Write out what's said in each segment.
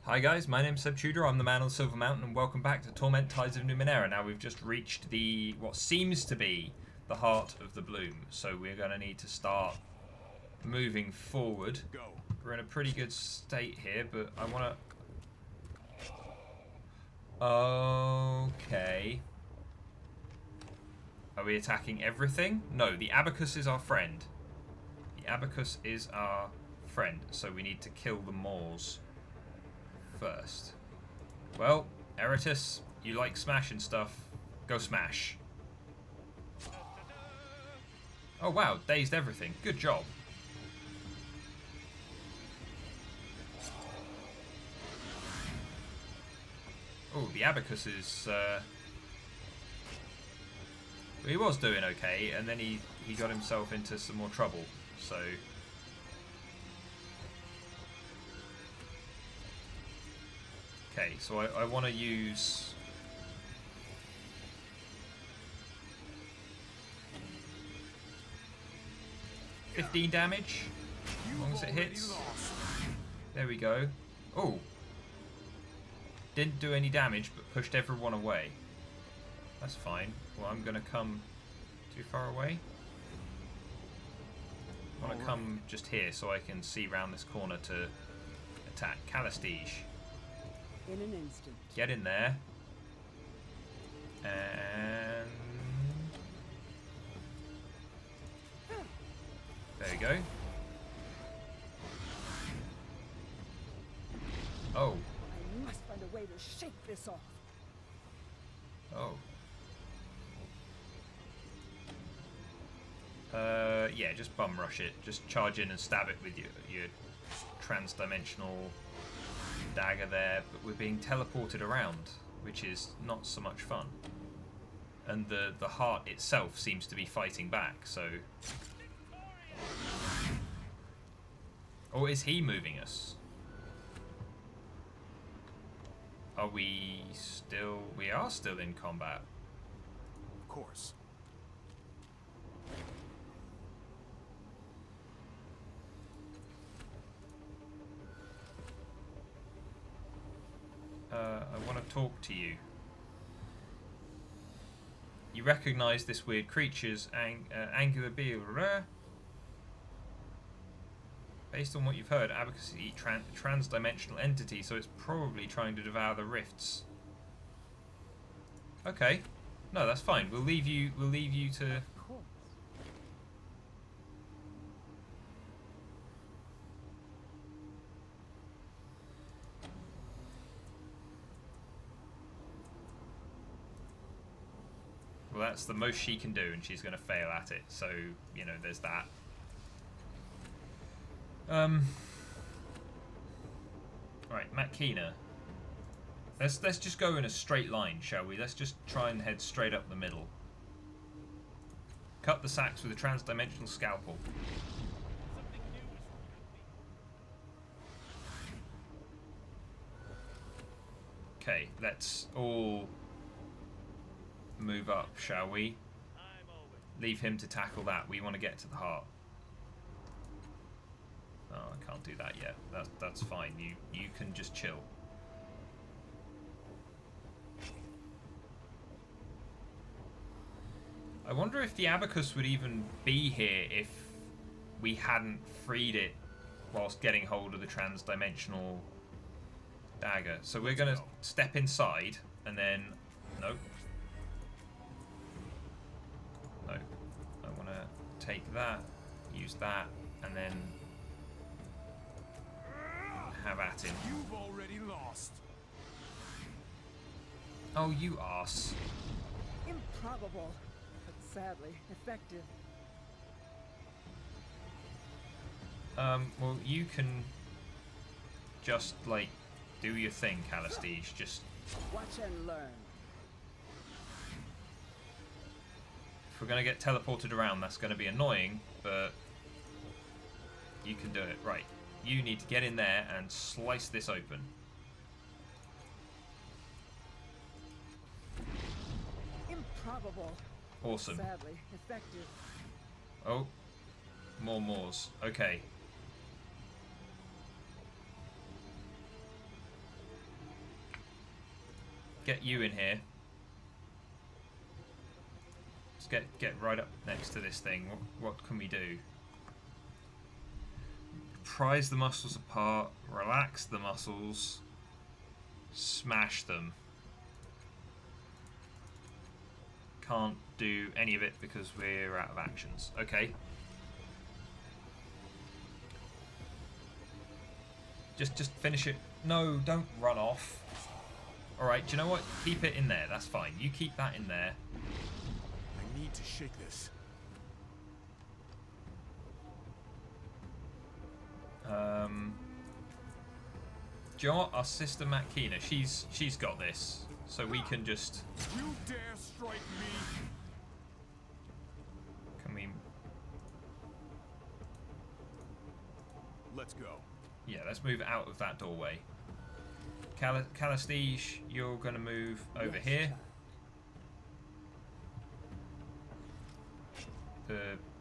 Hi guys, my name's Seb Tudor, I'm the man on Silver Mountain, and welcome back to Torment Tides of Numenera. Now we've just reached what seems to be the heart of the bloom, so we're going to need to start moving forward. We're in a pretty good state here, but I want to... Okay. Are we attacking everything? No, the abacus is our friend. The abacus is our friend, so we need to kill the Moors first. Well, Eritus, you like smashing stuff. Go smash. Oh wow, dazed everything. Good job. Oh, the abacus is... he was doing okay, and then he got himself into some more trouble, so... Okay, so I want to use... $15 damage, as long as it hits. There we go. Oh! Didn't do any damage, but pushed everyone away. That's fine. Well, I'm going to come too far away. I want to come just here so I can see round this corner to attack. Calestige. In an instant. Get in there. And... there you go. Oh. I must find a way to shake this off. Oh. Yeah, just bum rush it. Just charge in and stab it with your trans-dimensional dagger there, but we're being teleported around, which is not so much fun. And the heart itself seems to be fighting back, so... Or is he moving us? Are we still... We are still in combat. Of course. I want to talk to you. You recognise this weird creature's angular being. Based on what you've heard, abacus is a trans-dimensional entity, so it's probably trying to devour the rifts. Okay, no, that's fine. We'll leave you to. Of course. Well, that's the most she can do, and she's going to fail at it. So, you know, there's that. Right, Matkina. Let's just go in a straight line, shall we? Let's just try and head straight up the middle. Cut the sacks with a trans-dimensional scalpel. Okay, let's all move up, shall we? Leave him to tackle that. We want to get to the heart. Oh, I can't do that yet. That's fine. You can just chill. I wonder if the abacus would even be here if we hadn't freed it whilst getting hold of the trans-dimensional dagger. So we're going to step inside and then... Nope. No. I want to take that, use that, and then have at him. You've already lost. Oh, you arse. Improbable, but sadly effective. Well, you can just, like, do your thing, Calestige. Just... Watch and learn. If we're going to get teleported around, that's going to be annoying, but you can do it. Right. You need to get in there and slice this open. Improbable. Awesome. Sadly effective. Oh. More Moors. Okay. get you in here. Let's get right up next to this thing. What can we do? Prise the muscles apart, relax the muscles, smash them. Can't do any of it because we're out of actions. Okay. Just finish it. No, don't run off. Alright, do you know what? Keep it in there. That's fine. You keep that in there. I need to shake this. Do you know what? Our sister Matkina, she's got this. So we can just... You dare strike me? Can we... Let's go. Yeah, let's move out of that doorway. Calastige, you're going to move over here.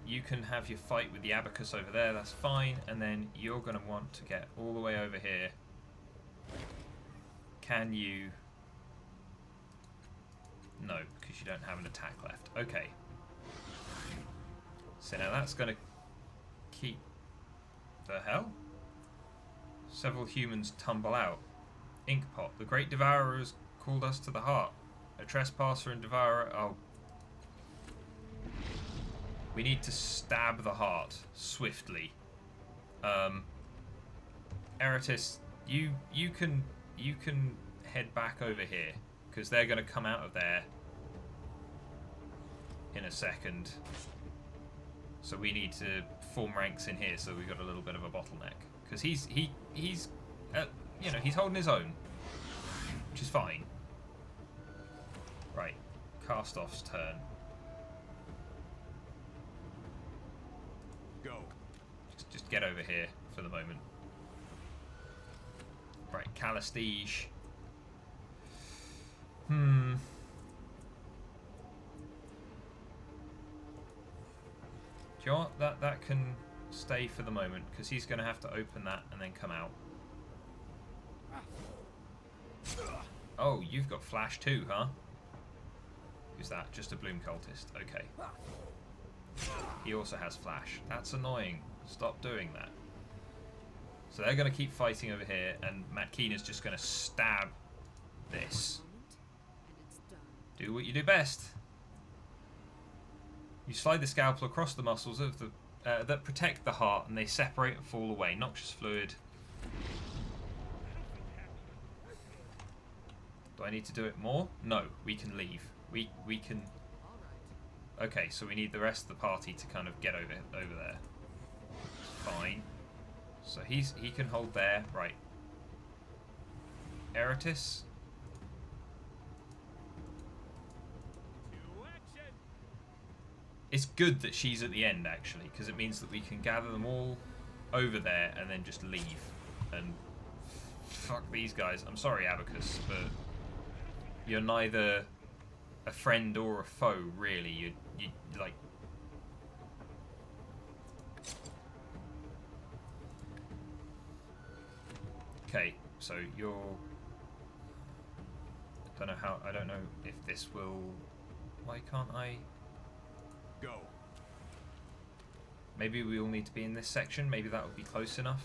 You can have your fight with the abacus over there, that's fine. And then you're going to want to get all the way over here. Can you... No, because you don't have an attack left. Okay. So now that's going to keep... The hell? Several humans tumble out. Inkpot. The great devourer has called us to the heart. A trespasser and devourer... Oh. We need to stab the heart swiftly. Eratis, you can head back over here because they're going to come out of there in a second. So we need to form ranks in here. So we've got a little bit of a bottleneck because he's you know, he's holding his own, which is fine. Right, Cast-Off's turn. Go. Just get over here for the moment. Right, Calastige. Do you know what? That can stay for the moment because he's going to have to open that and then come out. Oh, you've got flash too, huh? Who's that? Just a Bloom cultist. Okay. He also has flash. That's annoying. Stop doing that. So they're going to keep fighting over here, and Matkina's just going to stab this. Do what you do best. You slide the scalpel across the muscles of the that protect the heart, and they separate and fall away. Noxious fluid. Do I need to do it more? No, we can leave. We can. Okay, so we need the rest of the party to kind of get over there. Fine. So he can hold there, right? Eratis. It's good that she's at the end actually, because it means that we can gather them all over there and then just leave and fuck these guys. I'm sorry, Abacus, but you're neither a friend or a foe, really. You like. Okay, so you're. I don't know if this will. Why can't I? Go. Maybe we all need to be in this section. Maybe that would be close enough.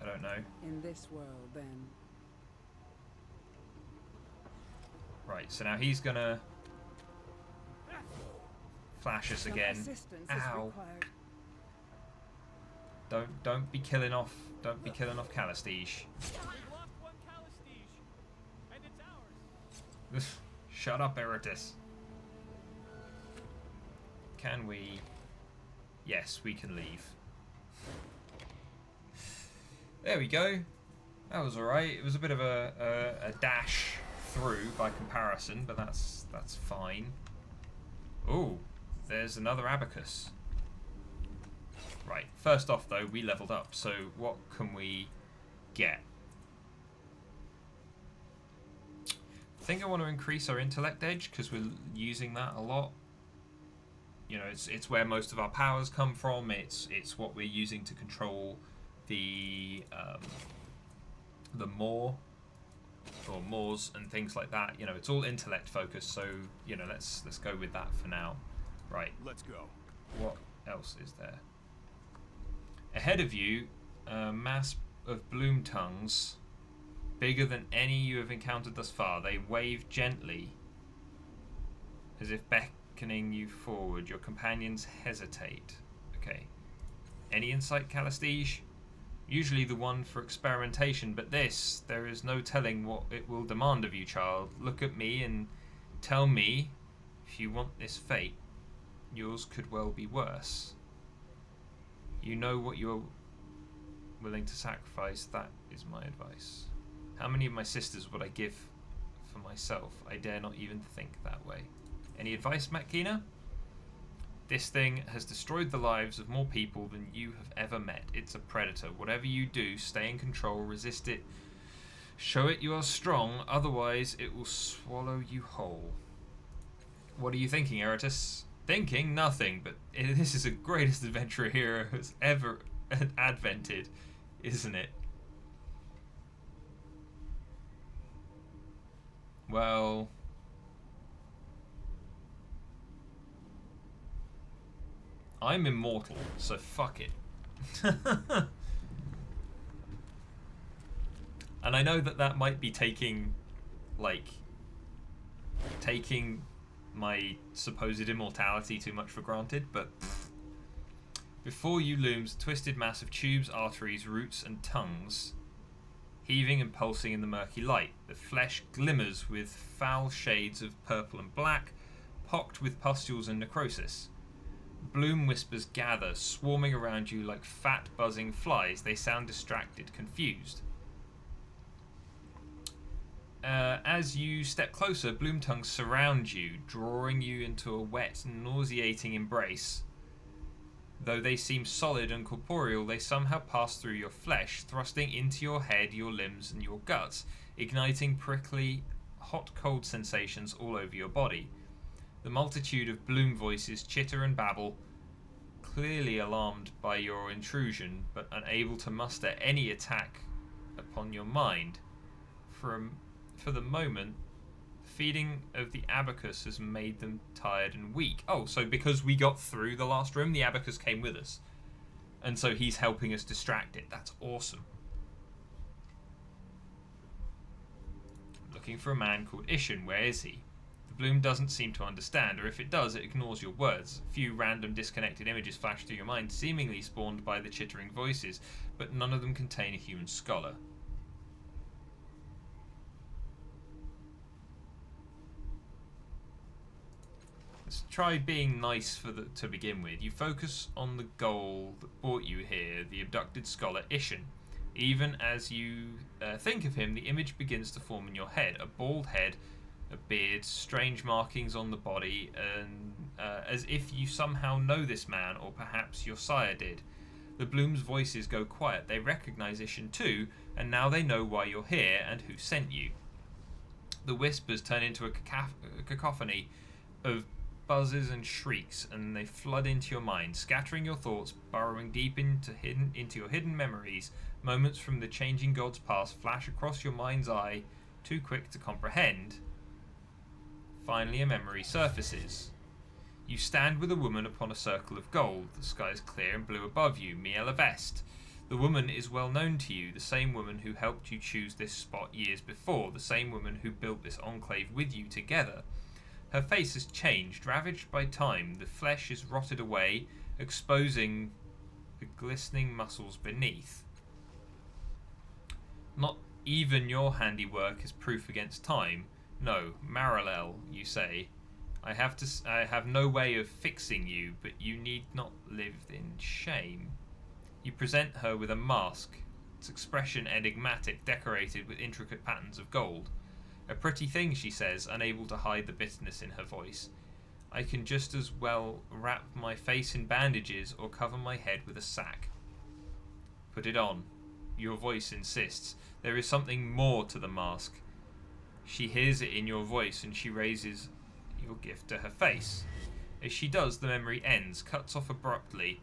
I don't know. In this world, then. Right, so now he's gonna flash us again. Ow! Don't be killing off. Don't be killing off Calastige. Shut up, Eratis. Can we? Yes, we can leave. There we go. That was alright. It was a bit of a dash through by comparison, but that's fine. Ooh, there's another Abacus. Right, first off though, we leveled up, so what can we get? I think I want to increase our intellect edge because we're using that a lot. You know, it's where most of our powers come from. It's what we're using to control the maw, or Moors and things like that. You know, it's all intellect focused, so, you know, let's go with that for now. Right. Let's go. What else is there? Ahead of you, a mass of bloom tongues, bigger than any you have encountered thus far. They wave gently, as if beckoning you forward. Your companions hesitate. Okay. Any insight, Calestige? Usually the one for experimentation, but this, there is no telling what it will demand of you, child. Look at me and tell me if you want this fate. Yours could well be worse. You know what you're willing to sacrifice. That is my advice. How many of my sisters would I give for myself? I dare not even think that way. Any advice, Matkina? This thing has destroyed the lives of more people than you have ever met. It's a predator. Whatever you do, stay in control, resist it, show it you are strong, otherwise it will swallow you whole. What are you thinking, Eratus? Thinking? Nothing, but this is the greatest adventurer hero has ever advented, isn't it? Well... I'm immortal, so fuck it. And I know that that might be taking my supposed immortality too much for granted, but before you looms a twisted mass of tubes, arteries, roots, and tongues, heaving and pulsing in the murky light. The flesh glimmers with foul shades of purple and black, pocked with pustules and necrosis. Bloom whispers gather, swarming around you like fat, buzzing flies. They sound distracted, confused. As you step closer, bloom tongues surround you, drawing you into a wet, nauseating embrace. Though they seem solid and corporeal, they somehow pass through your flesh, thrusting into your head, your limbs, and your guts, igniting prickly, hot-cold sensations all over your body. The multitude of bloom voices chitter and babble, clearly alarmed by your intrusion, but unable to muster any attack upon your mind. For the moment, feeding of the abacus has made them tired and weak. Oh, so because we got through the last room, the abacus came with us. And so he's helping us distract it. That's awesome. Looking for a man called Ishan. Where is he? The bloom doesn't seem to understand, or if it does, it ignores your words. A few random disconnected images flash through your mind, seemingly spawned by the chittering voices, but none of them contain a human scholar. Let's try being nice to begin with. You focus on the goal that brought you here, the abducted scholar Ishan. Even as you think of him, the image begins to form in your head. A bald head, a beard, strange markings on the body, and as if you somehow know this man, or perhaps your sire did. The Bloom's voices go quiet. They recognize Ishan too, and now they know why you're here and who sent you. The whispers turn into a cacophony of buzzes and shrieks, and they flood into your mind, scattering your thoughts, burrowing deep into your hidden memories. Moments from the changing god's past flash across your mind's eye, too quick to comprehend. Finally, a memory surfaces. You stand with a woman upon a circle of gold. The sky is clear and blue above you. Miela Vest. The woman is well known to you, the same woman who helped you choose this spot years before, the same woman who built this enclave with you together. Her face has changed, ravaged by time. The flesh is rotted away, exposing the glistening muscles beneath. Not even your handiwork is proof against time. No, Maralel, you say. I have no way of fixing you, but you need not live in shame. You present her with a mask, its expression enigmatic, decorated with intricate patterns of gold. A pretty thing, she says, unable to hide the bitterness in her voice. I can just as well wrap my face in bandages or cover my head with a sack. Put it on. Your voice insists. There is something more to the mask. She hears it in your voice, and she raises your gift to her face. As she does, the memory ends, cuts off abruptly.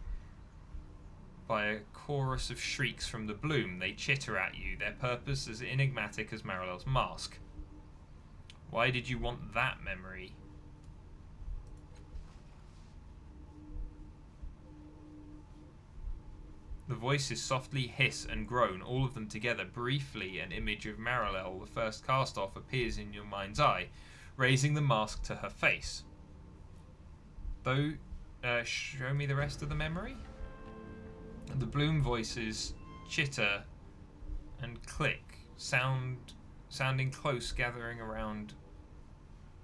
by a chorus of shrieks from the bloom. They chitter at you, their purpose as enigmatic as Marilel's mask. Why did you want that memory? The voices softly hiss and groan, all of them together. Briefly, an image of Marilel, the first cast-off, appears in your mind's eye, raising the mask to her face. Though, show me the rest of the memory? The bloom voices chitter and click, sounding close, gathering around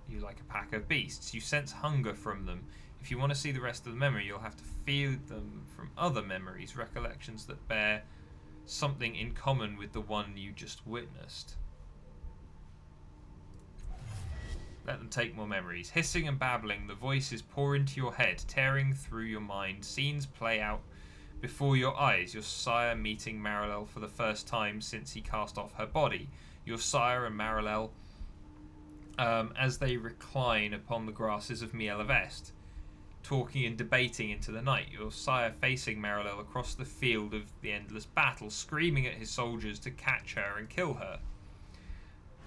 you like a pack of beasts. You sense hunger from them. If you want to see the rest of the memory, you'll have to feel them from other memories, recollections that bear something in common with the one you just witnessed. Let them take more memories. Hissing and babbling, the voices pour into your head, tearing through your mind. Scenes play out before your eyes. Your sire meeting Marilel for the first time since he cast off her body. Your sire and Marilel as they recline upon the grasses of Miela Vest, talking and debating into the night. Your sire facing Marilel across the field of the endless battle, screaming at his soldiers to catch her and kill her.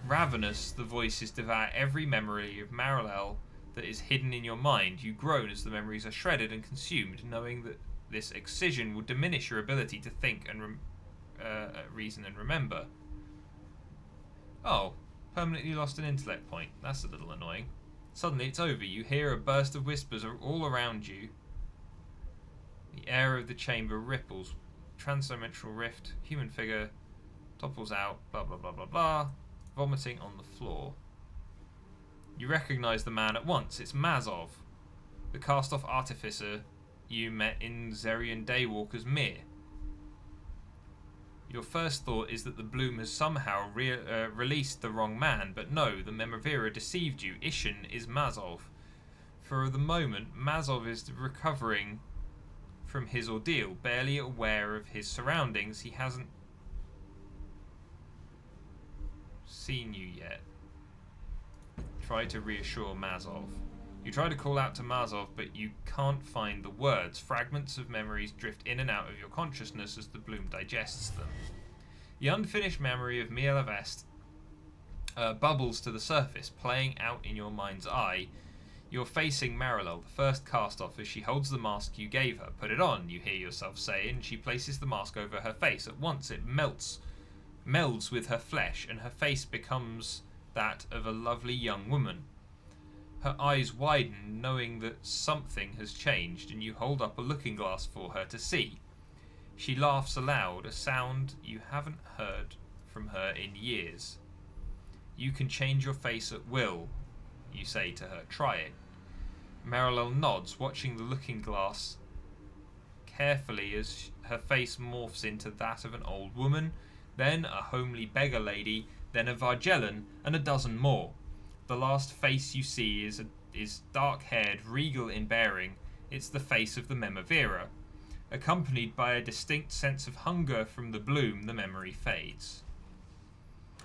Ravenous, the voices devour every memory of Marilel that is hidden in your mind. You groan as the memories are shredded and consumed, knowing that this excision will diminish your ability to think and reason and remember. Oh, permanently lost an intellect point. That's a little annoying. Suddenly it's over. You hear a burst of whispers all around you. The air of the chamber ripples. Transdimensional rift. Human figure topples out. Blah blah blah blah blah. Vomiting on the floor. You recognize the man at once. It's Mazov, the cast-off artificer you met in Zerion Daywalker's Mere. Your first thought is that the bloom has somehow released the wrong man, but no, the Memavira deceived you. Ishin is Mazov. For the moment, Mazov is recovering from his ordeal, barely aware of his surroundings. He hasn't seen you yet. Try to reassure Mazov. You try to call out to Mazov, but you can't find the words. Fragments of memories drift in and out of your consciousness as the bloom digests them. The unfinished memory of Miela Vest bubbles to the surface, playing out in your mind's eye. You're facing Marilel, the first cast-off, as she holds the mask you gave her. Put it on, you hear yourself say, and she places the mask over her face. At once it melds with her flesh, and her face becomes that of a lovely young woman. Her eyes widen, knowing that something has changed, and you hold up a looking glass for her to see. She laughs aloud, a sound you haven't heard from her in years. You can change your face at will, you say to her. Try it. Marilel nods, watching the looking glass carefully as her face morphs into that of an old woman, then a homely beggar lady, then a Vargellan, and a dozen more. The last face you see is dark-haired, regal in bearing. It's the face of the Memavira. Accompanied by a distinct sense of hunger from the bloom, the memory fades.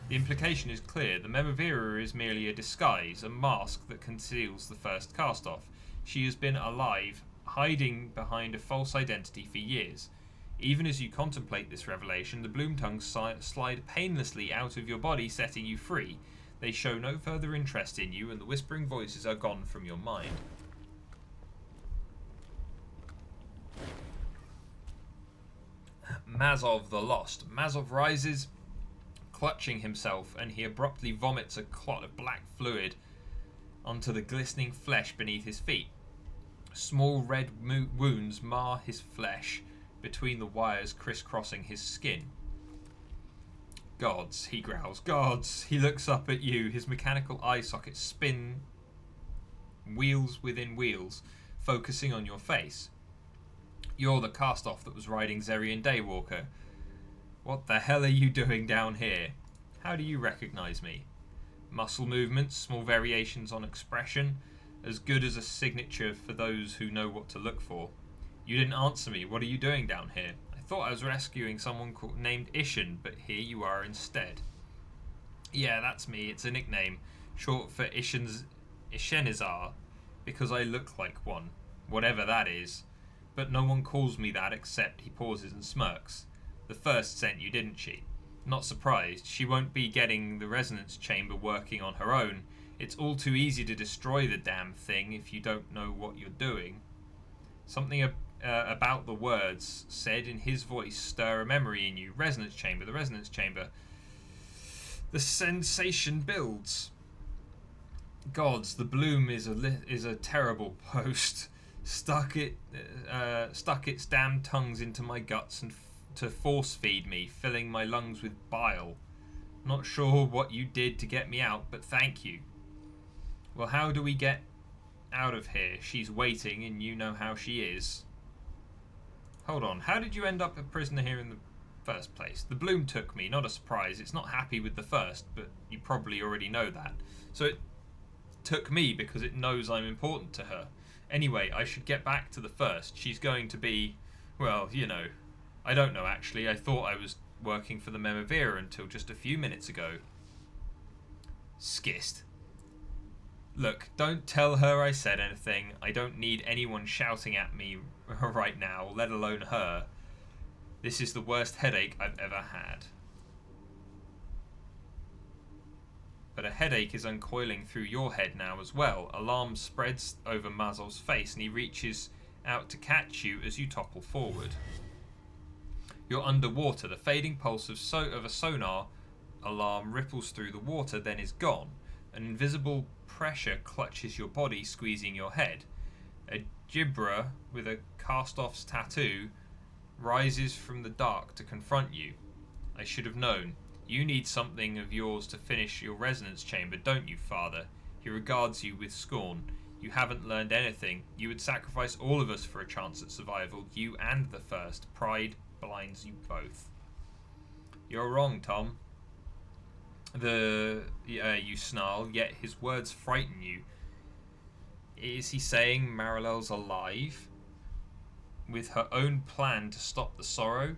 The implication is clear. The Memavira is merely a disguise, a mask that conceals the first cast-off. She has been alive, hiding behind a false identity for years. Even as you contemplate this revelation, the bloom tongues slide painlessly out of your body, setting you free. They show no further interest in you, and the whispering voices are gone from your mind. Mazov the Lost. Mazov rises, clutching himself, and he abruptly vomits a clot of black fluid onto the glistening flesh beneath his feet. Small red wounds mar his flesh between the wires crisscrossing his skin. Gods, he growls. Gods! He looks up at you, his mechanical eye sockets spin wheels within wheels, focusing on your face. You're the cast-off that was riding Zerion Daywalker. What the hell are you doing down here? How do you recognize me? Muscle movements, small variations on expression, as good as a signature for those who know what to look for. You didn't answer me. What are you doing down here? I thought I was rescuing someone named Ishin, but here you are instead. Yeah, that's me. It's a nickname, short for Ishenizar, because I look like one, whatever that is. but no one calls me that except he pauses and smirks. The first sent you, didn't she? Not surprised. She won't be getting the resonance chamber working on her own. It's all too easy to destroy the damn thing if you don't know what you're doing. Something about the words said in his voice stir a memory in you. Resonance chamber, the resonance chamber. The sensation builds. Gods, the bloom is a terrible post. Stuck its damn tongues into my guts and to force feed me, filling my lungs with bile. Not sure what you did to get me out, but thank you. Well, how do we get out of here? She's waiting, and you know how she is. Hold on, how did you end up a prisoner here in the first place? The bloom took me, not a surprise. It's not happy with the first, but you probably already know that. So it took me because it knows I'm important to her. Anyway, I should get back to the first. She's going to be, well, you know. I don't know, actually. I thought I was working for the Numenera until just a few minutes ago. Skist. Look, don't tell her I said anything. I don't need anyone shouting at me right now, let alone her. This is the worst headache I've ever had. But a headache is uncoiling through your head now as well. Alarm spreads over Mazov's face and he reaches out to catch you as you topple forward. You're underwater. The fading pulse of a sonar alarm ripples through the water, then is gone. An invisible pressure clutches your body, squeezing your head. A gibber with a cast-off's tattoo rises from the dark to confront you. I should have known. You need something of yours to finish your resonance chamber, don't you, Father? He regards you with scorn. You haven't learned anything. You would sacrifice all of us for a chance at survival, you and the first. Pride blinds you both. You're wrong, Tom. You snarl, yet his words frighten you. Is he saying Marilel's alive? With her own plan to stop the sorrow?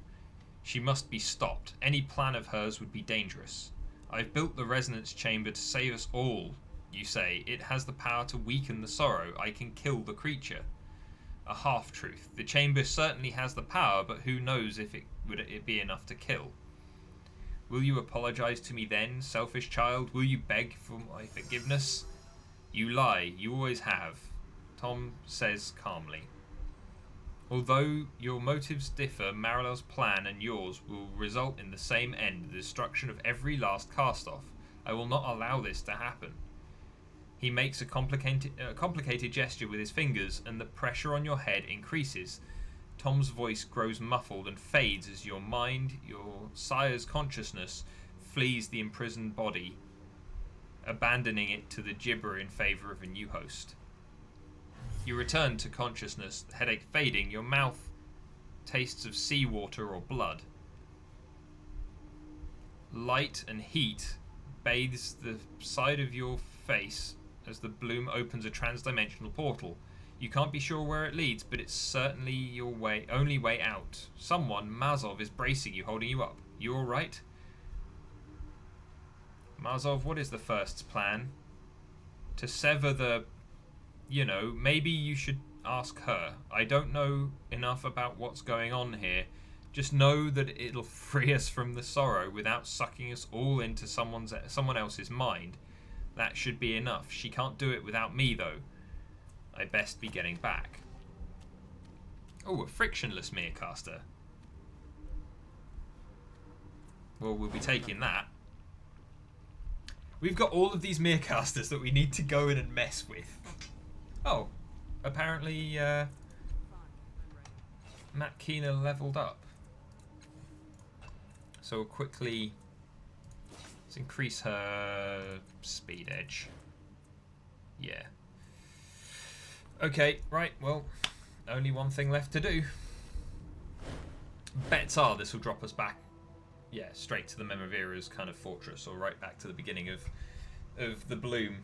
She must be stopped. Any plan of hers would be dangerous. I've built the resonance chamber to save us all, you say. It has the power to weaken the sorrow. I can kill the creature. A half-truth. The chamber certainly has the power, but who knows if it would be enough to kill. Will you apologize to me then, selfish child? Will you beg for my forgiveness? You lie. You always have, Tom says calmly. Although your motives differ, Marilel's plan and yours will result in the same end, the destruction of every last cast-off. I will not allow this to happen. He makes a complicated gesture with his fingers, and the pressure on your head increases. Tom's voice grows muffled and fades as your mind, your sire's consciousness, flees the imprisoned body, abandoning it to the gibber in favour of a new host. You return to consciousness, the headache fading, your mouth tastes of seawater or blood. Light and heat bathes the side of your face as the bloom opens a trans-dimensional portal. You can't be sure where it leads, but it's certainly your only way out. Someone, Mazov, is bracing you, holding you up. You alright? Mazov, what is the first's plan? To sever the... You know, maybe you should ask her. I don't know enough about what's going on here. Just know that it'll free us from the sorrow without sucking us all into someone else's mind. That should be enough. She can't do it without me, though. I best be getting back. Oh, a frictionless Merecaster. Well, we'll be taking that. We've got all of these Merecasters that we need to go in and mess with. Oh, apparently Matt Keener leveled up. So we'll quickly let's increase her speed edge. Yeah. Okay, right, well, only one thing left to do. Bets are this will drop us back, yeah, straight to the Numenera's kind of fortress, or right back to the beginning of the bloom.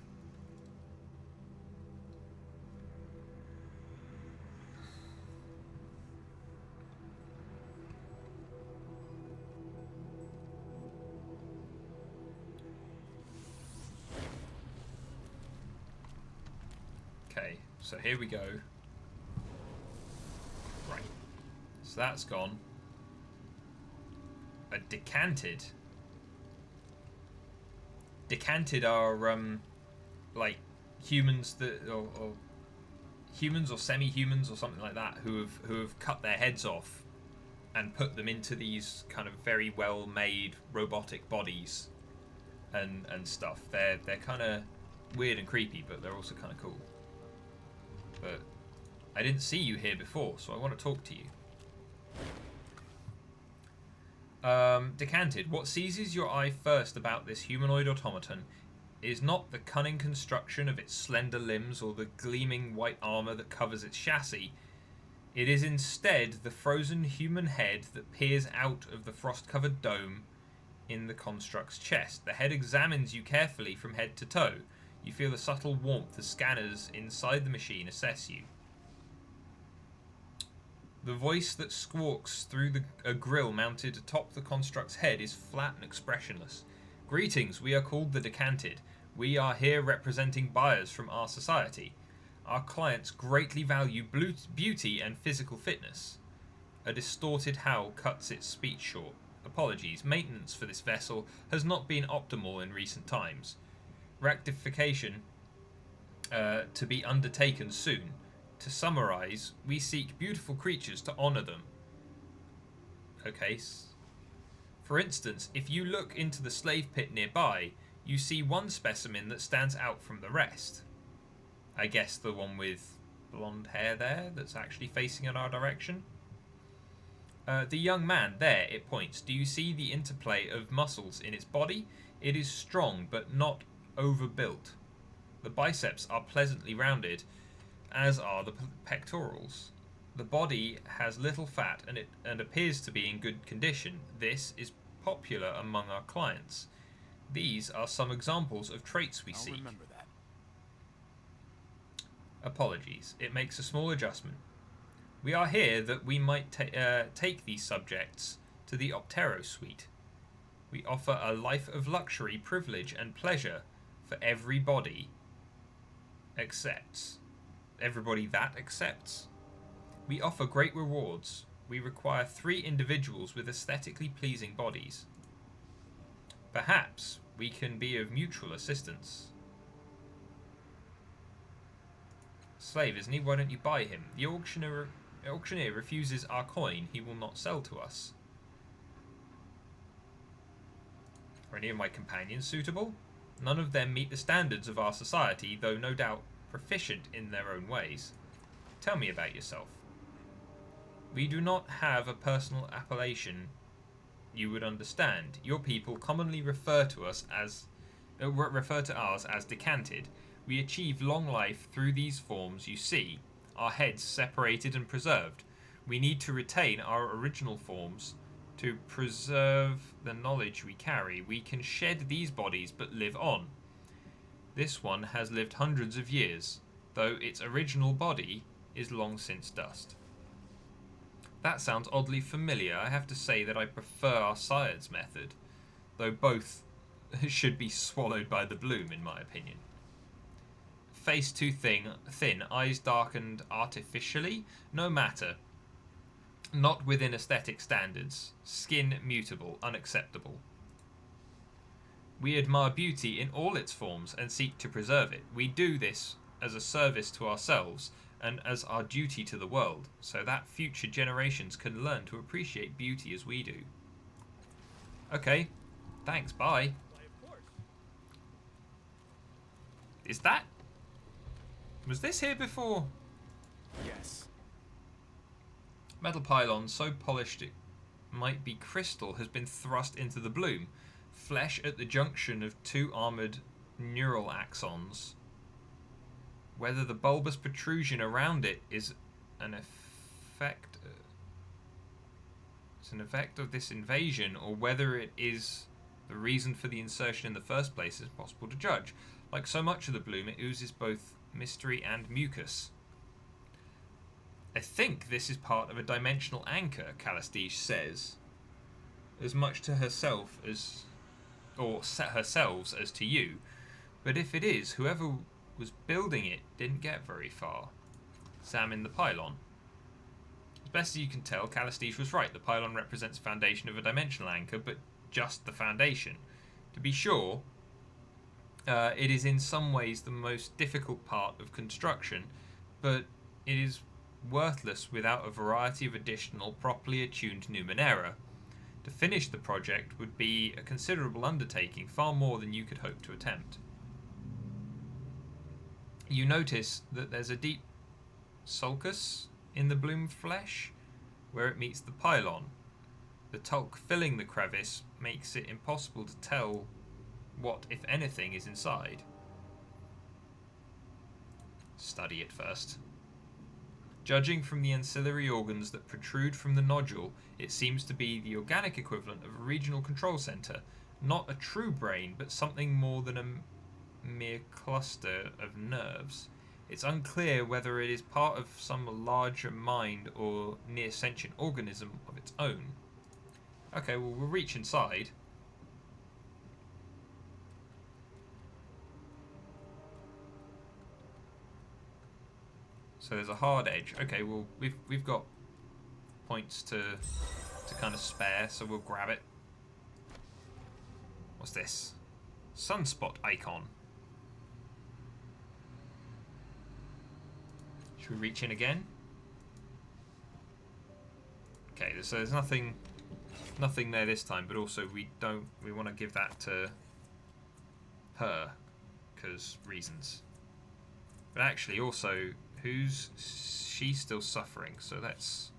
Okay, so here we go. So that's gone. A decanted. Decanted are like humans that, or humans or semi-humans or something like that, who have cut their heads off and put them into these kind of very well-made robotic bodies and stuff. They're kind of weird and creepy, but they're also kind of cool. But I didn't see you here before, so I want to talk to you. Decanted. What seizes your eye first about this humanoid automaton is not the cunning construction of its slender limbs or the gleaming white armor that covers its chassis. It is instead the frozen human head that peers out of the frost-covered dome in the construct's chest. The head examines you carefully from head to toe. You feel the subtle warmth as scanners inside the machine assess you. The voice that squawks through a grill mounted atop the construct's head is flat and expressionless. Greetings, we are called the Decanted. We are here representing buyers from our society. Our clients greatly value beauty and physical fitness. A distorted howl cuts its speech short. Apologies, maintenance for this vessel has not been optimal in recent times. Rectification to be undertaken soon. To summarize, we seek beautiful creatures to honor them. Okay. For instance, if you look into the slave pit nearby, you see one specimen that stands out from the rest. I guess the one with blonde hair there that's actually facing in our direction. The young man, there, it points. Do you see the interplay of muscles in its body? It is strong, but not overbuilt. The biceps are pleasantly rounded, as are the pectorals. The body has little fat and appears to be in good condition. This is popular among our clients. These are some examples of traits we seek. Remember that. Apologies. It makes a small adjustment. We are here that we might take these subjects to the Optero suite. We offer a life of luxury, privilege, and pleasure for everybody accepts. Everybody that accepts. We offer great rewards. We require 3 individuals with aesthetically pleasing bodies. Perhaps we can be of mutual assistance. Slave, isn't he? Why don't you buy him? The auctioneer refuses our coin. He will not sell to us. Are any of my companions suitable? None of them meet the standards of our society, though no doubt proficient in their own ways. Tell me about yourself. We do not have a personal appellation you would understand. Your people commonly refer to ours as decanted. We achieve long life through these forms you see, our heads separated and preserved. We need to retain our original forms to preserve the knowledge we carry. We can shed these bodies but live on. This one has lived hundreds of years, though its original body is long since dust. That sounds oddly familiar. I have to say that I prefer our science method, though both should be swallowed by the bloom, in my opinion. Face too thin, eyes darkened artificially? No matter. Not within aesthetic standards. Skin mutable, unacceptable. We admire beauty in all its forms and seek to preserve it. We do this as a service to ourselves and as our duty to the world, so that future generations can learn to appreciate beauty as we do. Okay, thanks, bye. Is that... Was this here before? Yes. Metal pylon so polished it might be crystal has been thrust into the bloom. Flesh at the junction of 2 armoured neural axons. Whether the bulbous protrusion around it is an effect... It's an effect of this invasion, or whether it is the reason for the insertion in the first place is possible to judge. Like so much of the bloom, it oozes both mystery and mucus. I think this is part of a dimensional anchor, Calistige says. As much to herself as... or herselves as to you. But if it is, whoever was building it didn't get very far. Examine the pylon. As best as you can tell, Callistege was right. The pylon represents the foundation of a dimensional anchor, but just the foundation. To be sure, it is in some ways the most difficult part of construction, but it is worthless without a variety of additional, properly attuned Numenera. To finish the project would be a considerable undertaking, far more than you could hope to attempt. You notice that there's a deep sulcus in the bloom flesh where it meets the pylon. The talc filling the crevice makes it impossible to tell what, if anything, is inside. Study it first. Judging from the ancillary organs that protrude from the nodule, it seems to be the organic equivalent of a regional control centre. Not a true brain, but something more than a mere cluster of nerves. It's unclear whether it is part of some larger mind or near sentient organism of its own. Okay, well, we'll reach inside. So there's a hard edge. Okay, well, we've got points to kind of spare, so we'll grab it. What's this? Sunspot icon. Should we reach in again? Okay, so there's nothing there this time, but also we want to give that to her because reasons. But actually, also, she's still suffering, so that's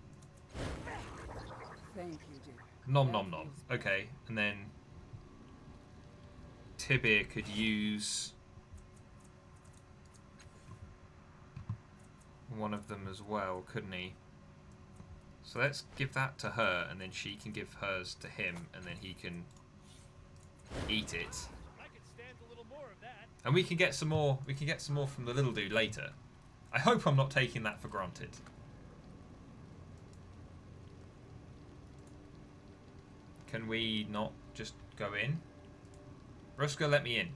Thank you, dear. nom nom nom. Okay, and then Tibir could use one of them as well, couldn't he? So let's give that to her, and then she can give hers to him, and then he can eat it. I could stand a little more of that. And we can get some more. We can get some more from the little dude later. I hope I'm not taking that for granted. Can we not just go in? Ruska, let me in.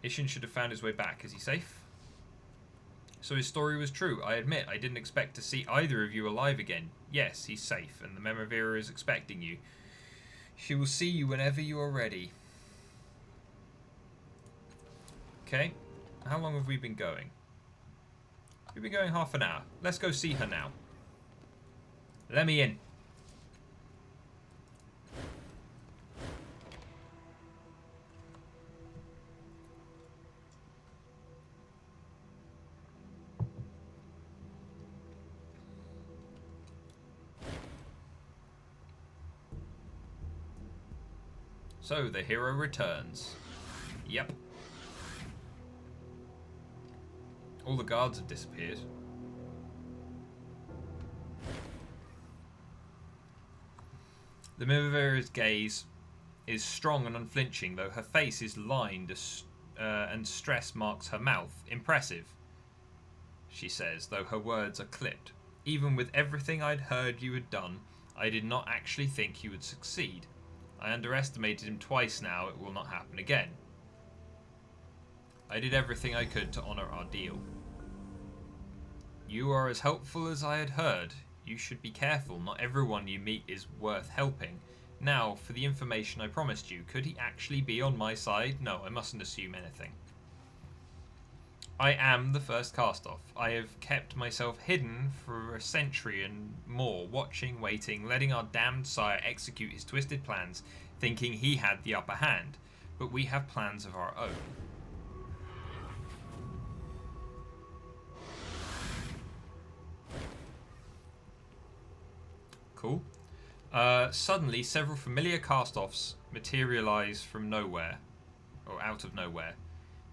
Ishin should have found his way back. Is he safe? So his story was true. I admit, I didn't expect to see either of you alive again. Yes, he's safe, and the Memavira is expecting you. She will see you whenever you are ready. Okay. How long have we been going? We've been going half an hour. Let's go see her now. Let me in. So, the hero returns. Yep. All the guards have disappeared. The Mimavira's gaze is strong and unflinching, though her face is lined and stress marks her mouth. Impressive, she says, though her words are clipped. Even with everything I'd heard you had done, I did not actually think you would succeed. I underestimated him twice now. It will not happen again. I did everything I could to honor our deal. You are as helpful as I had heard. You should be careful. Not everyone you meet is worth helping. Now, for the information I promised you. Could he actually be on my side? No, I mustn't assume anything. I am the first cast-off. I have kept myself hidden for a century and more, watching, waiting, letting our damned sire execute his twisted plans, thinking he had the upper hand. But we have plans of our own. Cool. Suddenly, several familiar cast-offs materialize from nowhere, or out of nowhere.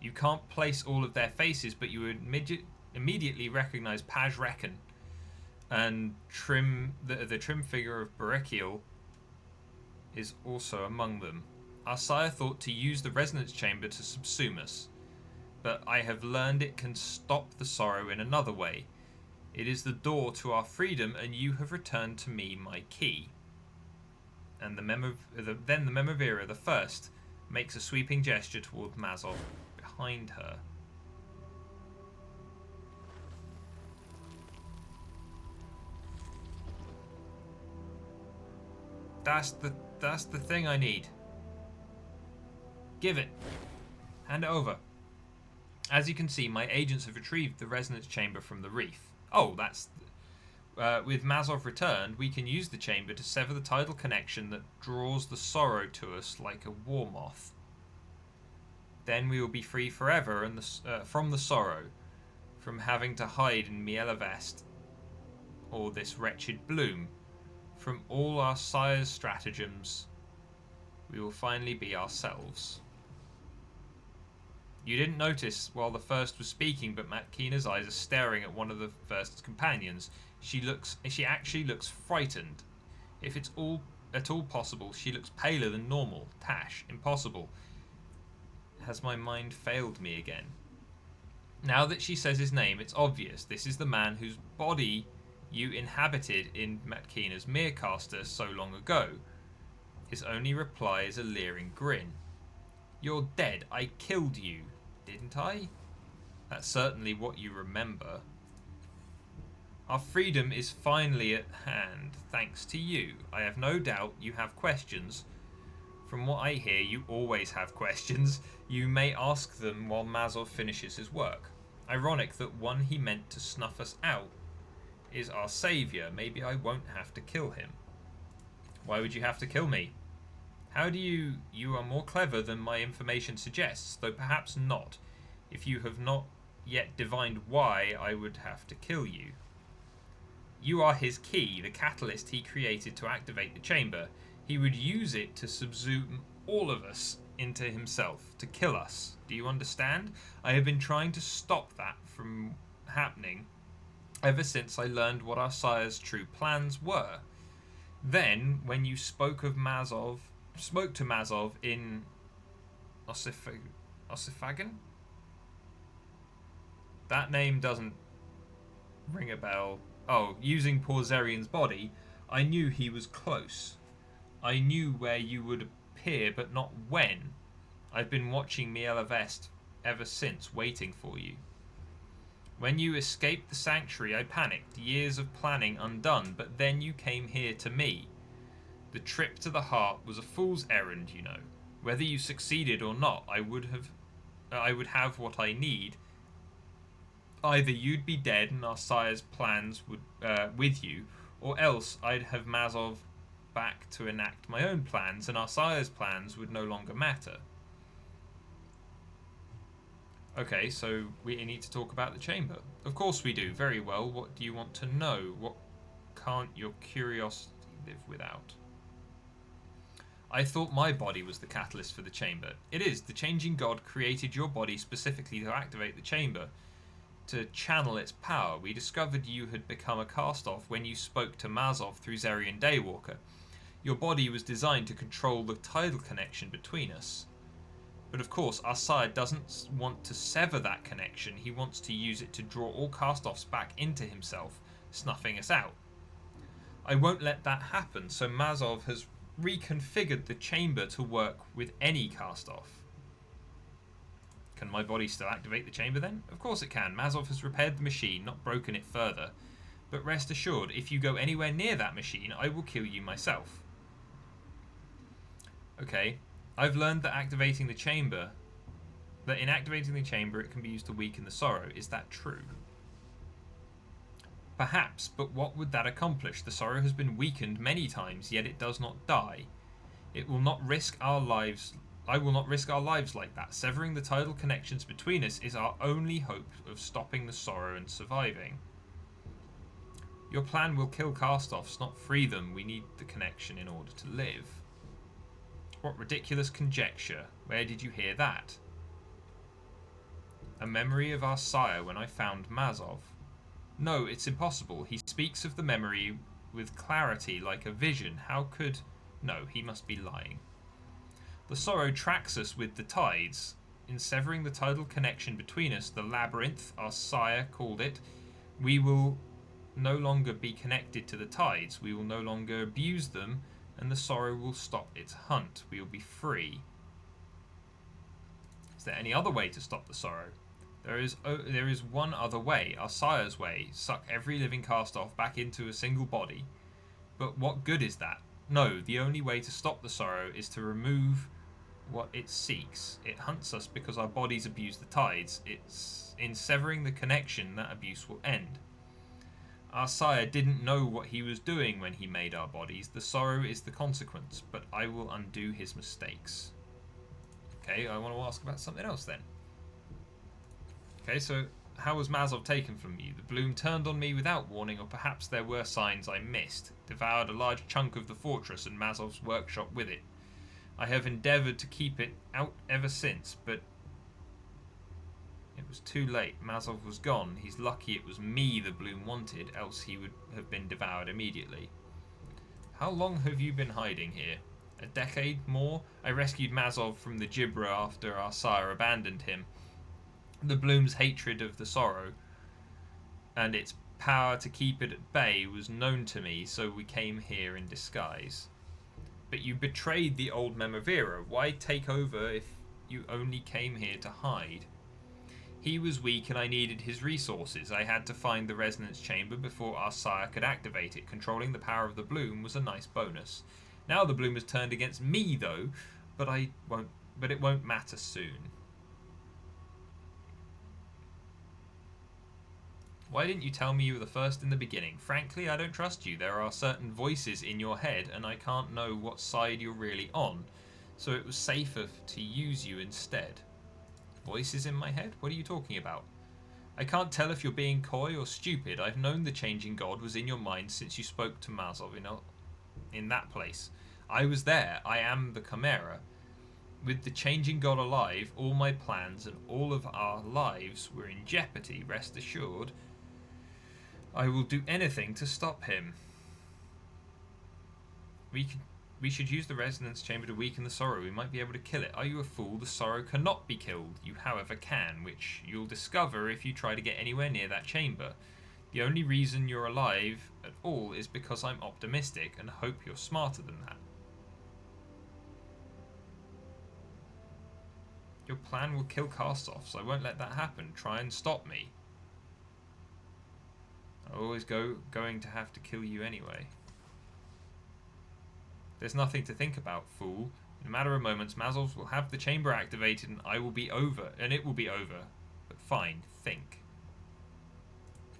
You can't place all of their faces, but you would immediately recognize Paj Reckon and the trim figure of Berekiel is also among them. Our sire thought to use the resonance chamber to subsume us, but I have learned it can stop the sorrow in another way. It is the door to our freedom, and you have returned to me my key. And then the Memavira, the first, makes a sweeping gesture toward Mazov behind her. That's the thing I need. Give it. Hand it over. As you can see, my agents have retrieved the resonance chamber from the reef. Oh, that's... with Mazov returned, we can use the chamber to sever the tidal connection that draws the sorrow to us like a war moth. Then we will be free forever and from the sorrow, from having to hide in Mielavest or this wretched bloom. From all our sire's stratagems, we will finally be ourselves. You didn't notice while the first was speaking, but Matkina's eyes are staring at one of the first's companions. She actually looks frightened. If it's at all possible, she looks paler than normal. Tash, impossible. Has my mind failed me again? Now that she says his name, it's obvious. This is the man whose body you inhabited in Matkina's Merecaster so long ago. His only reply is a leering grin. You're dead. I killed you, didn't I? That's certainly what you remember. Our freedom is finally at hand, thanks to you. I have no doubt you have questions. From what I hear, you always have questions. You may ask them while Mazov finishes his work. Ironic that one he meant to snuff us out is our saviour. Maybe I won't have to kill him. Why would you have to kill me? How do you... You are more clever than my information suggests, though perhaps not, if you have not yet divined why I would have to kill you. You are his key, the catalyst he created to activate the chamber. He would use it to subsume all of us into himself, to kill us. Do you understand? I have been trying to stop that from happening ever since I learned what our sire's true plans were. Then, when you spoke to Mazov in Ossifagan? That name doesn't ring a bell. Oh, using poor Zerian's body, I knew he was close. I knew where you would appear, but not when. I've been watching Mielavest ever since, waiting for you. When you escaped the sanctuary, I panicked, years of planning undone, but then you came here to me. The trip to the heart was a fool's errand, you know. Whether you succeeded or not, I would have what I need. Either you'd be dead and our sire's plans would with you, or else I'd have Mazov back to enact my own plans, and our sire's plans would no longer matter. Okay, so we need to talk about the chamber. Of course we do. Very well. What do you want to know? What can't your curiosity live without? I thought my body was the catalyst for the chamber. It is. The changing god created your body specifically to activate the chamber, to channel its power. We discovered you had become a cast-off when you spoke to Mazov through Zerian Daywalker. Your body was designed to control the tidal connection between us. But of course, our sire doesn't want to sever that connection. He wants to use it to draw all cast-offs back into himself, snuffing us out. I won't let that happen, so Mazov has reconfigured the chamber to work with any cast-off. Can my body still activate the chamber then? Of course it can. Mazov has repaired the machine, not broken it further. But rest assured, if you go anywhere near that machine, I will kill you myself. Okay. I've learned that in activating the chamber it can be used to weaken the sorrow. Is that true? Perhaps, but what would that accomplish? The sorrow has been weakened many times, yet it does not die. It will not risk our lives. I will not risk our lives like that. Severing the tidal connections between us is our only hope of stopping the sorrow and surviving. Your plan will kill cast-offs, not free them. We need the connection in order to live. What ridiculous conjecture. Where did you hear that? A memory of our sire when I found Mazov. No, it's impossible. He speaks of the memory with clarity like a vision. How could... No, he must be lying. The sorrow tracks us with the tides. In severing the tidal connection between us, the labyrinth, our sire called it, we will no longer be connected to the tides. We will no longer abuse them, and the sorrow will stop its hunt. We will be free. Is there any other way to stop the sorrow? There is one other way, our sire's way. Suck every living cast-off back into a single body. But what good is that? No, the only way to stop the sorrow is to remove what it seeks. It hunts us because our bodies abuse the tides. It's in severing the connection that abuse will end. Our sire didn't know what he was doing when he made our bodies. The sorrow is the consequence, but I will undo his mistakes. Okay, I want to ask about something else then. Okay, so how was Mazov taken from you? The bloom turned on me without warning, or perhaps there were signs I missed. Devoured a large chunk of the fortress and Mazov's workshop with it. I have endeavoured to keep it out ever since, but it was too late. Mazov was gone. He's lucky it was me the bloom wanted, else he would have been devoured immediately. How long have you been hiding here? A decade more? I rescued Mazov from the Gibra after our sire abandoned him. The bloom's hatred of the sorrow and its power to keep it at bay was known to me, so we came here in disguise. But you betrayed the old Memavira. Why take over if you only came here to hide? He was weak and I needed his resources. I had to find the resonance chamber before our sire could activate it. Controlling the power of the bloom was a nice bonus. Now the bloom has turned against me though, but it won't matter soon. Why didn't you tell me you were the first in the beginning? Frankly, I don't trust you. There are certain voices in your head and I can't know what side you're really on. So it was safer to use you instead. Voices in my head? What are you talking about? I can't tell if you're being coy or stupid. I've known the changing god was in your mind since you spoke to Mazov in that place. I was there. I am the Chimera. With the changing god alive, all my plans and all of our lives were in jeopardy. Rest assured, I will do anything to stop him. We should use the resonance chamber to weaken the sorrow. We might be able to kill it. Are you a fool? The sorrow cannot be killed. You, however, can, which you'll discover if you try to get anywhere near that chamber. The only reason you're alive at all is because I'm optimistic and hope you're smarter than that. Your plan will kill cast-offs. I won't let that happen. Try and stop me. I'm always going to have to kill you anyway. There's nothing to think about, fool. In a matter of moments, Mazov will have the chamber activated and it will be over. But fine, think.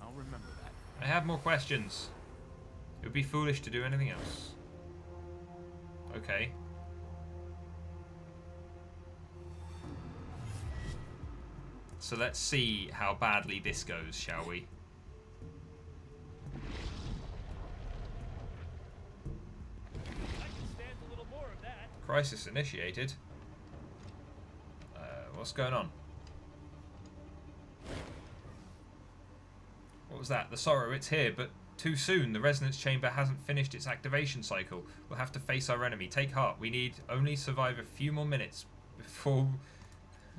I'll remember that. I have more questions. It would be foolish to do anything else. Okay. So let's see how badly this goes, shall we? Crisis initiated. What's going on? What was that? The sorrow, it's here, but too soon. The resonance chamber hasn't finished its activation cycle. We'll have to face our enemy. Take heart. We need only survive a few more minutes before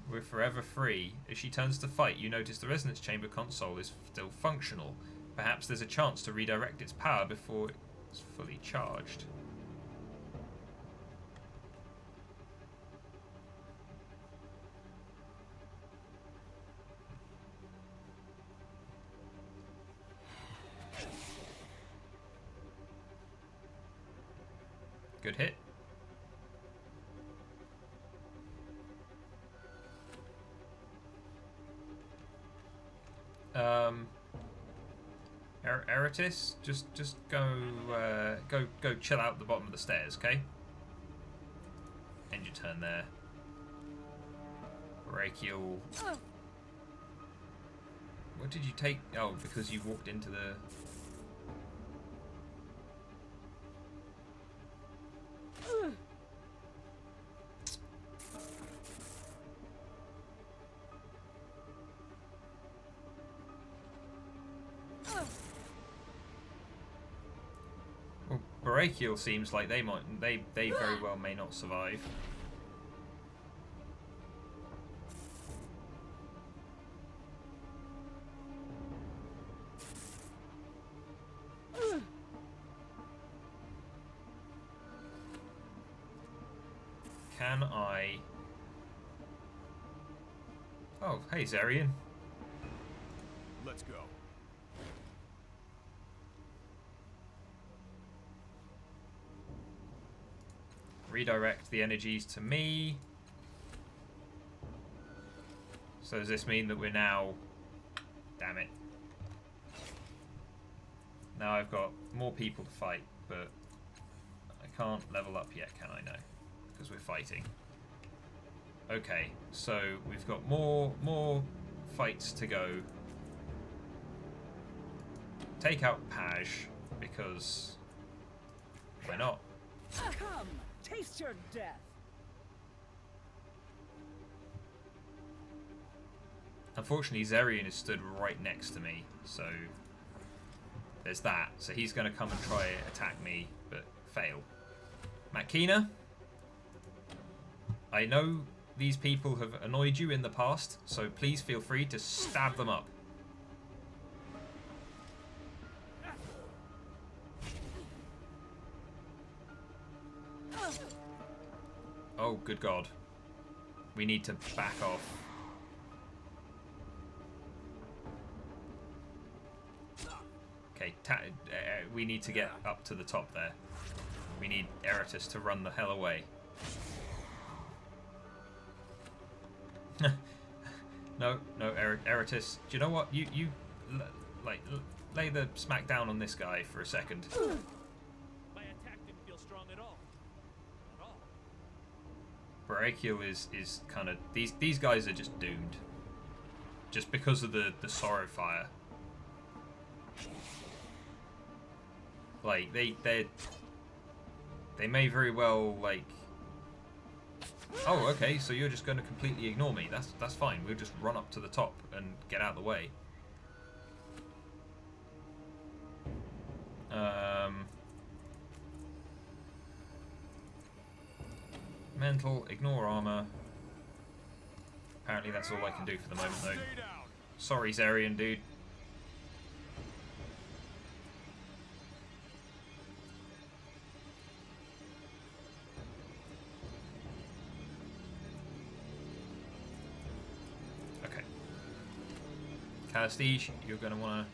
we're forever free. As she turns to fight, you notice the resonance chamber console is still functional. Perhaps there's a chance to redirect its power before it's fully charged. Good hit. Eratis, just go chill out the bottom of the stairs, okay? End your turn there. Brachial. What did you take? Oh, because you walked into the... Well, brachial seems like they very well may not survive. Can I... Oh, hey, Zarian. Let's go. redirect the energies to me. So does this mean that we're now... Damn it. Now I've got more people to fight, but I can't level up yet, can I? No, because we're fighting. Okay, so we've got more fights to go. Take out Paj, because why not? Come, taste your death. Unfortunately, Zerion is stood right next to me, so there's that. So he's going to come and try attack me, but fail. Makina, I know these people have annoyed you in the past, so please feel free to stab them up. Oh, good God. We need to back off. Okay, we need to get up to the top there. We need Eratus to run the hell away. No, Eratus. Do you know what? You lay the smack down on this guy for a second. My attack didn't feel strong at all. Not at all. Brachial is kind of these guys are just doomed, just because of the Sorrow Fire. Like they may very well like. Oh, okay. So you're just going to completely ignore me. That's fine. We'll just run up to the top and get out of the way. Mental, ignore armor. Apparently that's all I can do for the moment, though. Sorry, Zerion, dude. Okay. Castige, you're going to want to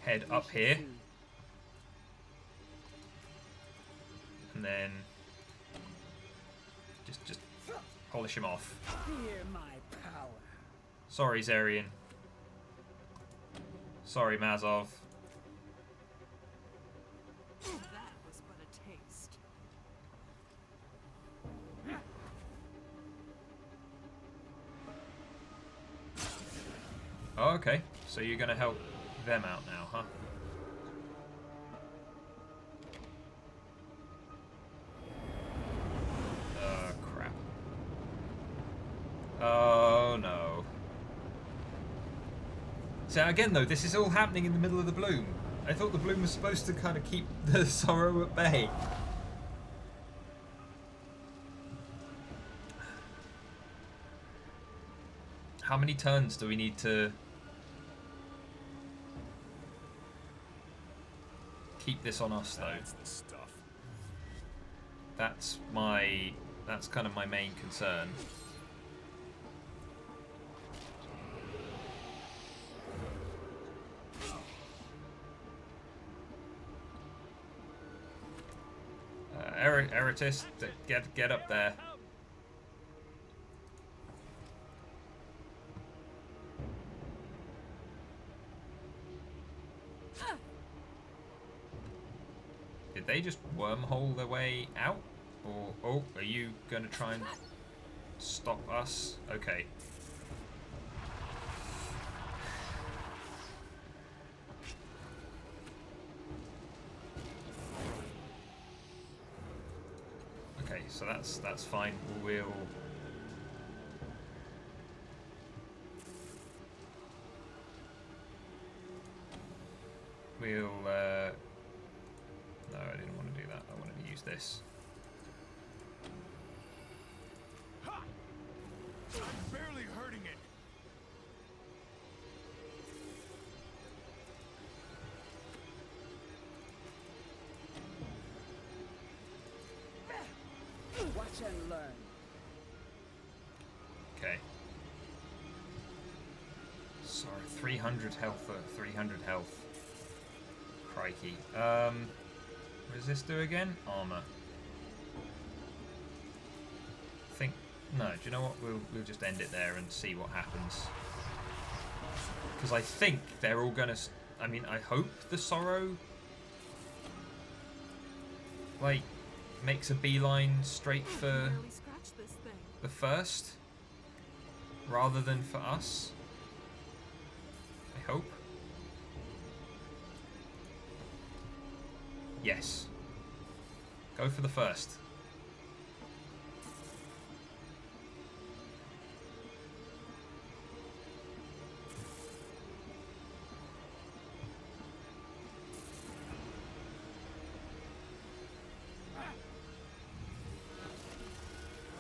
head up here. And then just polish him off. Fear my power. Sorry, Zerion. Sorry, Mazov. That was but a taste. Oh, okay. So you're going to help them out now, huh? Crap. Oh, no. So again, though, this is all happening in the middle of the bloom. I thought the bloom was supposed to kind of keep the sorrow at bay. How many turns do we need to keep this on us, though? That's the stuff. That's kind of my main concern. Eratus, get up there. Did they just wormhole their way out? Or, oh, are you going to try and stop us? Okay. Okay, so that's fine. We'll no, I didn't want to do that. I wanted to use this. Ha! I'm barely hurting it. Watch and learn. Okay. Sorry, 300 health. 300 health. Crikey. What does this do again? Armor. think... No, do you know what? We'll just end it there and see what happens. Because I think they're all going to... I mean, I hope the Sorrow... like, makes a beeline straight for Barely scratched this thing. the first. Rather than for us. I hope. Yes. Go for the first.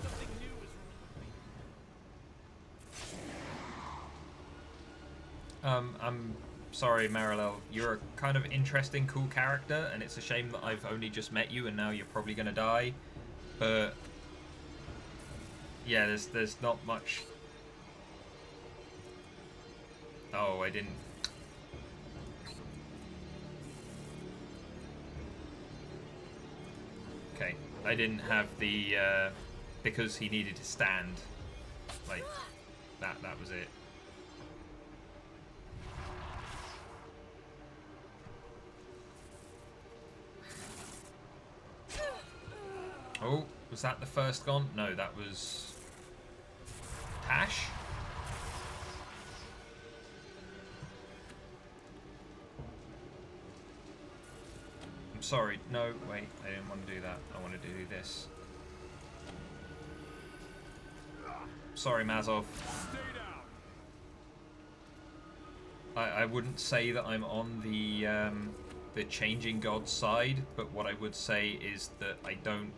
Something new is wrong with me. I'm sorry, Marilel. You're a kind of interesting, cool character, and it's a shame that I've only just met you and now you're probably gonna die. But yeah, there's not much. Oh, I didn't. Okay, I didn't have the because he needed to stand. Like that was it. Oh, was that the first gone? No, that was Tash. I'm sorry. No, wait. I didn't want to do that. I wanted to do this. Sorry, Mazov. Stay down. I wouldn't say that I'm on the changing god's side, but what I would say is that I don't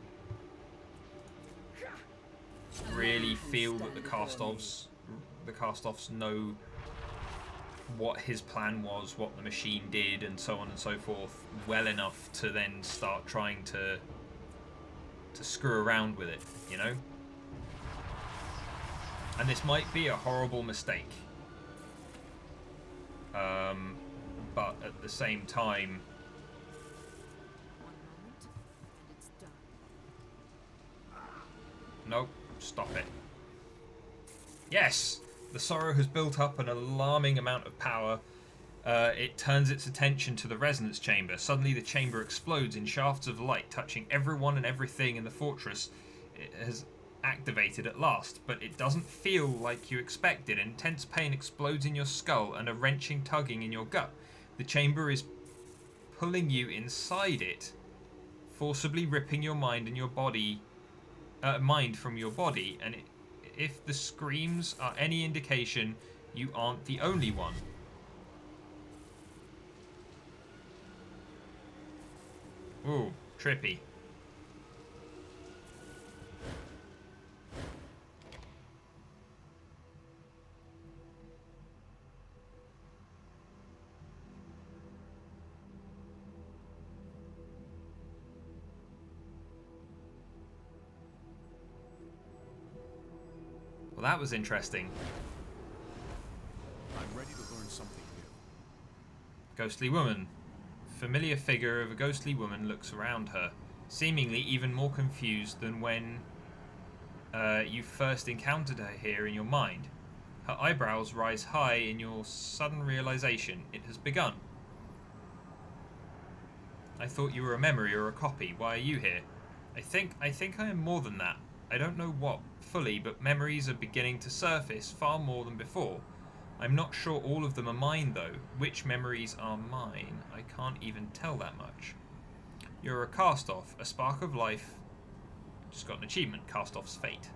really feel that the Carstovs know what his plan was, what the machine did, and so on and so forth, well enough to then start trying to screw around with it, you know? And this might be a horrible mistake. But at the same time... One moment, and it's done. Nope, stop it. Yes! The Sorrow has built up an alarming amount of power. It turns its attention to the resonance chamber. Suddenly the chamber explodes in shafts of light, touching everyone and everything in the fortress. It has activated at last, but it doesn't feel like you expected. Intense pain explodes in your skull and a wrenching tugging in your gut. The chamber is pulling you inside it, forcibly ripping your mind and your body, mind from your body, and if the screams are any indication, you aren't the only one. Ooh, trippy. Well, that was interesting. I'm ready to learn something new. Ghostly woman. Familiar figure of a ghostly woman looks around her, seemingly even more confused than when you first encountered her here in your mind. Her eyebrows rise high in your sudden realization. It has begun. I thought you were a memory or a copy. Why are you here? I think I am more than that. I don't know what fully, but memories are beginning to surface far more than before. I'm not sure all of them are mine, though. Which memories are mine? I can't even tell that much. You're a cast-off, a spark of life. Just got an achievement, cast-off's fate.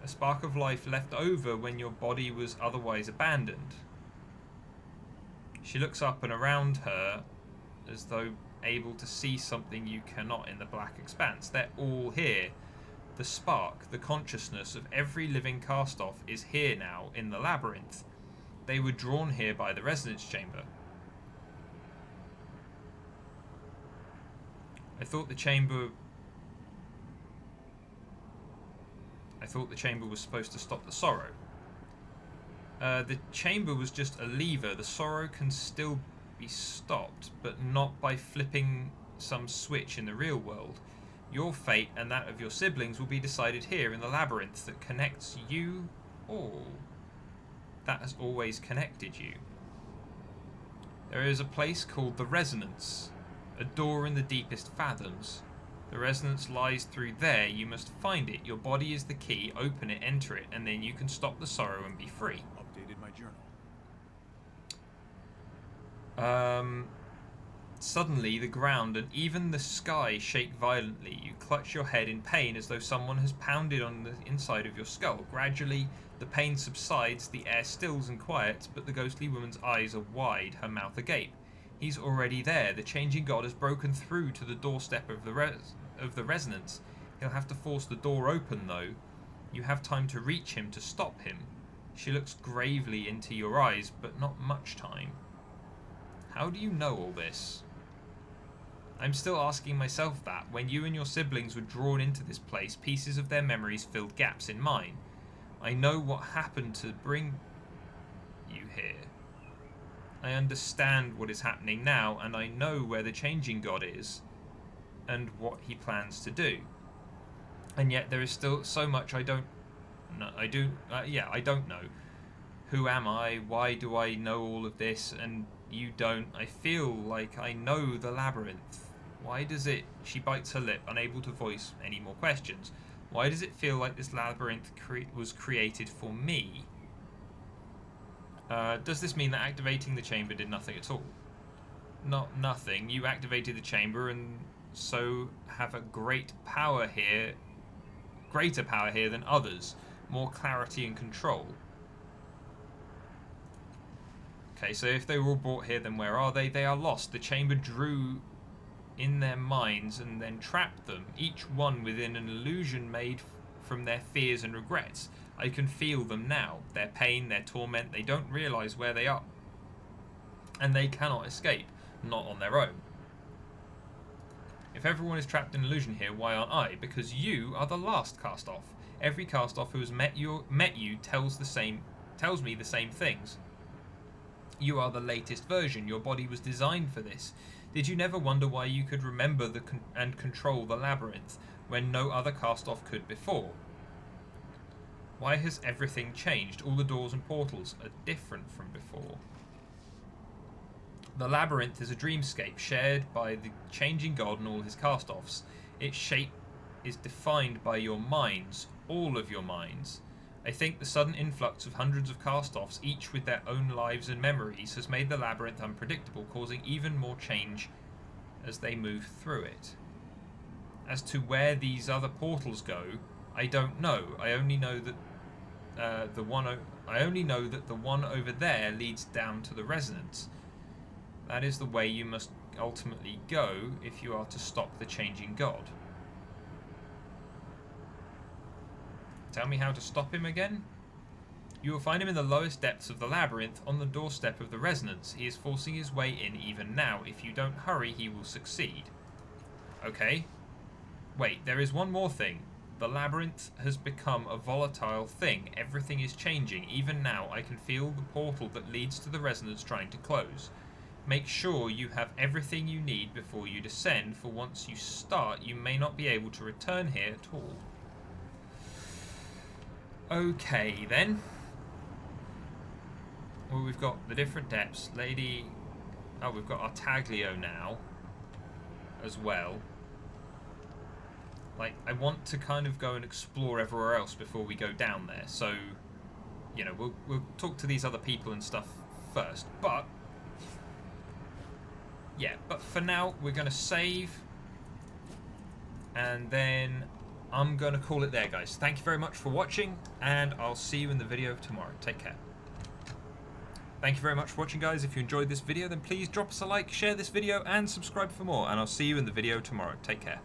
A spark of life left over when your body was otherwise abandoned. She looks up and around her as though able to see something you cannot in the black expanse. They're all here. The spark, the consciousness of every living cast-off is here now in the labyrinth. They were drawn here by the resonance chamber. I thought the chamber was supposed to stop the sorrow. The chamber was just a lever. The sorrow can still be stopped, but not by flipping some switch in the real world. Your fate and that of your siblings will be decided here in the labyrinth that connects you all. That has always connected you. There is a place called the Resonance, a door in the deepest fathoms. The resonance lies through there. You must find it. Your body is the key. Open it, enter it, and then you can stop the sorrow and be free. Updated my journal. Suddenly, the ground and even the sky shake violently. You clutch your head in pain as though someone has pounded on the inside of your skull. Gradually, the pain subsides, the air stills and quiets, but the ghostly woman's eyes are wide, her mouth agape. He's already there. The changing god has broken through to the doorstep of the resonance. He'll have to force the door open, though. You have time to reach him, to stop him. She looks gravely into your eyes, but not much time. How do you know all this? I'm still asking myself that. When you and your siblings were drawn into this place, pieces of their memories filled gaps in mine. I know what happened to bring you here. I understand what is happening now, and I know where the changing god is, and what he plans to do. And yet there is still so much I don't know. I don't know. Who am I? Why do I know all of this, and you don't? I feel like I know the labyrinth. Why does it... She bites her lip, unable to voice any more questions. Why does it feel like this labyrinth was created for me? Does this mean that activating the chamber did nothing at all? Not nothing. You activated the chamber and so have a greater power here than others. More clarity and control. Okay, so if they were all brought here, then where are they? They are lost. The chamber drew in their minds and then trapped them, each one within an illusion made from their fears and regrets. I can feel them now, their pain, their torment. They don't realise where they are, and they cannot escape, not on their own. If everyone is trapped in illusion here, why aren't I? Because you are the last cast-off. Every cast-off who has met you tells me the same things. You are the latest version. Your body was designed for this. Did you never wonder why you could remember and control the labyrinth when no other cast-off could before? Why has everything changed? All the doors and portals are different from before. The labyrinth is a dreamscape shared by the changing god and all his cast-offs. Its shape is defined by your minds, all of your minds. I think the sudden influx of hundreds of cast-offs, each with their own lives and memories, has made the labyrinth unpredictable, causing even more change as they move through it. As to where these other portals go, I don't know. I only know that the one over there leads down to the resonance. That is the way you must ultimately go if you are to stop the changing god. Tell me how to stop him again? You will find him in the lowest depths of the labyrinth, on the doorstep of the resonance. He is forcing his way in even now. If you don't hurry, he will succeed. Okay. Wait, there is one more thing. The labyrinth has become a volatile thing. Everything is changing. Even now, I can feel the portal that leads to the resonance trying to close. Make sure you have everything you need before you descend, for once you start, you may not be able to return here at all. Okay, then. Well, we've got the different depths. Lady... Oh, we've got Artaglio now as well. Like, I want to kind of go and explore everywhere else before we go down there. So, you know, we'll talk to these other people and stuff first. But, yeah, but for now, we're going to save. And then I'm going to call it there, guys. Thank you very much for watching, and I'll see you in the video tomorrow. Take care. Thank you very much for watching, guys. If you enjoyed this video, then please drop us a like, share this video, and subscribe for more. And I'll see you in the video tomorrow. Take care.